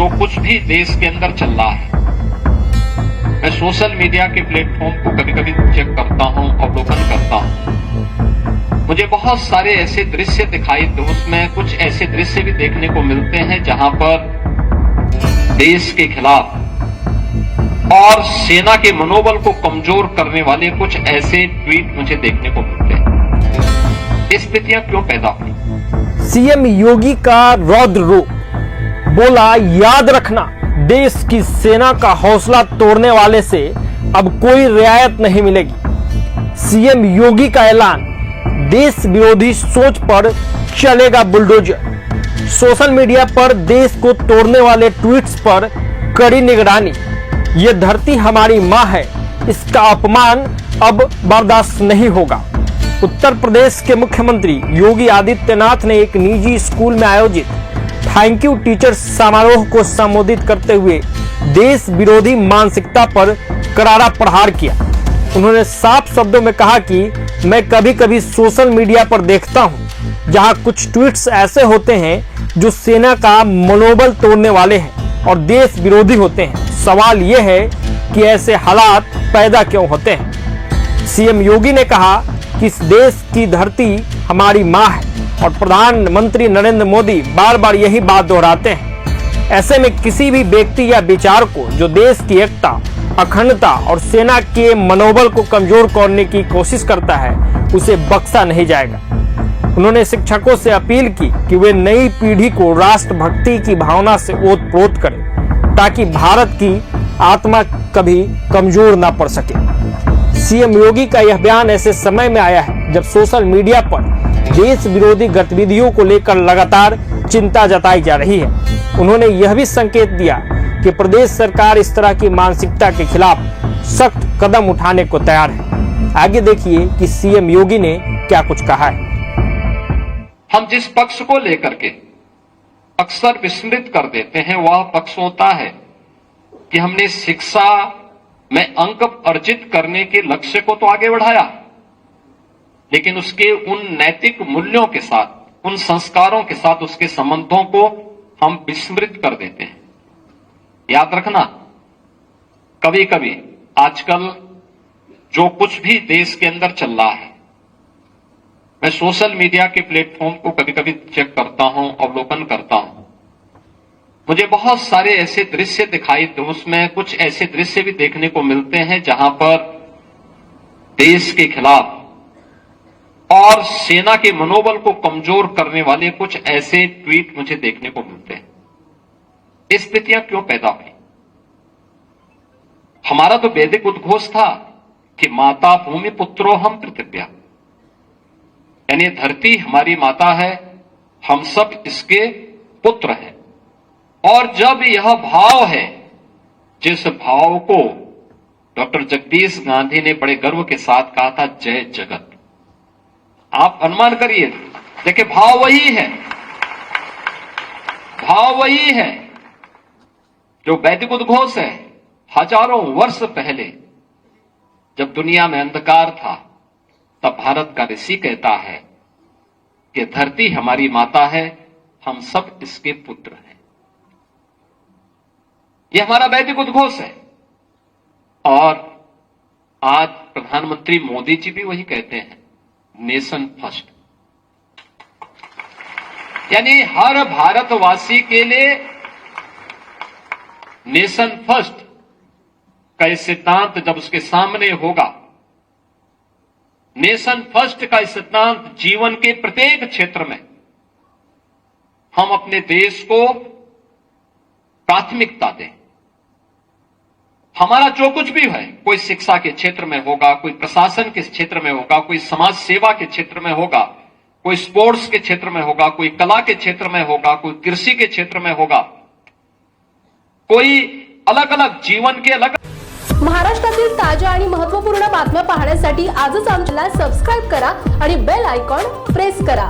जो कुछ भी देश के अंदर चल रहा है, मैं सोशल मीडिया के प्लेटफॉर्म को कभी कभी चेक करता हूं, अवलोकन करता हूं। मुझे बहुत सारे ऐसे दृश्य दिखाई दे, उसमें कुछ ऐसे दृश्य भी देखने को मिलते हैं जहां पर देश के खिलाफ और सेना के मनोबल को कमजोर करने वाले कुछ ऐसे ट्वीट मुझे देखने को मिलते हैं। ये स्थितियां क्यों पैदा हुई? सीएम योगी का रौद्र रूप, बोला याद रखना देश की सेना का हौसला तोड़ने वाले से अब कोई रियायत नहीं मिलेगी। सीएम योगी का ऐलान, देश विरोधी सोच पर चलेगा बुलडोजर। सोशल मीडिया पर देश को तोड़ने वाले ट्वीट्स पर कड़ी निगरानी। ये धरती हमारी मां है, इसका अपमान अब बर्दाश्त नहीं होगा। उत्तर प्रदेश के मुख्यमंत्री योगी आदित्यनाथ ने एक निजी स्कूल में आयोजित थैंक यू टीचर्स समारोह को संबोधित करते हुए देश विरोधी मानसिकता पर करारा प्रहार किया। उन्होंने साफ शब्दों में कहा कि मैं कभी कभी सोशल मीडिया पर देखता हूं जहां कुछ ट्वीट्स ऐसे होते हैं जो सेना का मनोबल तोड़ने वाले हैं और देश विरोधी होते हैं। सवाल यह है कि ऐसे हालात पैदा क्यों होते हैं। सीएम योगी ने कहा कि इस देश की धरती हमारी मां है और प्रधानमंत्री नरेंद्र मोदी बार बार यही बात दोहराते हैं। ऐसे में किसी भी व्यक्ति या विचार को जो देश की एकता, अखंडता और सेना के मनोबल को कमजोर करने की कोशिश करता है, उसे बख्शा नहीं जाएगा। उन्होंने शिक्षकों से अपील की कि वे नई पीढ़ी को राष्ट्रभक्ति की भावना से ओतप्रोत करें ताकि भारत की आत्मा कभी कमजोर ना पड़ सके। सीएम योगी का यह बयान ऐसे समय में आया है जब सोशल मीडिया पर देश विरोधी गतिविधियों को लेकर लगातार चिंता जताई जा रही है। उन्होंने यह भी संकेत दिया कि प्रदेश सरकार इस तरह की मानसिकता के खिलाफ सख्त कदम उठाने को तैयार है। आगे देखिए कि सीएम योगी ने क्या कुछ कहा है। हम जिस पक्ष को लेकर के अक्सर विस्मृत कर देते हैं वह पक्ष होता है कि हमने शिक्षा में अंक अर्जित करने के लक्ष्य को तो आगे बढ़ाया, लेकिन उसके उन नैतिक मूल्यों के साथ, उन संस्कारों के साथ उसके संबंधों को हम विस्मृत कर देते हैं। याद रखना, कभी कभी आजकल जो कुछ भी देश के अंदर चल रहा है, मैं सोशल मीडिया के प्लेटफॉर्म को कभी कभी चेक करता हूं, अवलोकन करता हूं। मुझे बहुत सारे ऐसे दृश्य दिखाई दे, उसमें कुछ ऐसे दृश्य भी देखने को मिलते हैं जहां पर देश के खिलाफ और सेना के मनोबल को कमजोर करने वाले कुछ ऐसे ट्वीट मुझे देखने को मिलते हैं। ये स्थितियां क्यों पैदा हुई? हमारा तो वैदिक उद्घोष था कि माता भूमि पुत्रोहम पृथिव्या, यानी धरती हमारी माता है, हम सब इसके पुत्र हैं। और जब यह भाव है, जिस भाव को डॉक्टर जगदीश गांधी ने बड़े गर्व के साथ कहा था, जय जगत, आप अनुमान करिए, देखिए भाव वही है, भाव वही है जो वैदिक उद्घोष है। हजारों वर्ष पहले जब दुनिया में अंधकार था, तब भारत का ऋषि कहता है कि धरती हमारी माता है, हम सब इसके पुत्र हैं। यह हमारा वैदिक उद्घोष है। और आज प्रधानमंत्री मोदी जी भी वही कहते हैं, नेशन फर्स्ट, यानी हर भारतवासी के लिए नेशन फर्स्ट का सिद्धांत जब उसके सामने होगा, नेशन फर्स्ट का सिद्धांत जीवन के प्रत्येक क्षेत्र में हम अपने देश को प्राथमिकता दें। हमारा जो कुछ भी है, कोई शिक्षा के क्षेत्र में होगा, कोई प्रशासन के क्षेत्र में होगा, कोई समाज सेवा के क्षेत्र में होगा, कोई स्पोर्ट्स के क्षेत्र में होगा, कोई कला के क्षेत्र में होगा, कोई कृषि के क्षेत्र में होगा, कोई अलग अलग जीवन के अलग। महाराष्ट्रातील ताज्या आणि महत्त्वपूर्ण बातम्या पाहण्यासाठी आजच आमच्याला सबस्क्राइब करा आणि बेल आयकॉन प्रेस करा।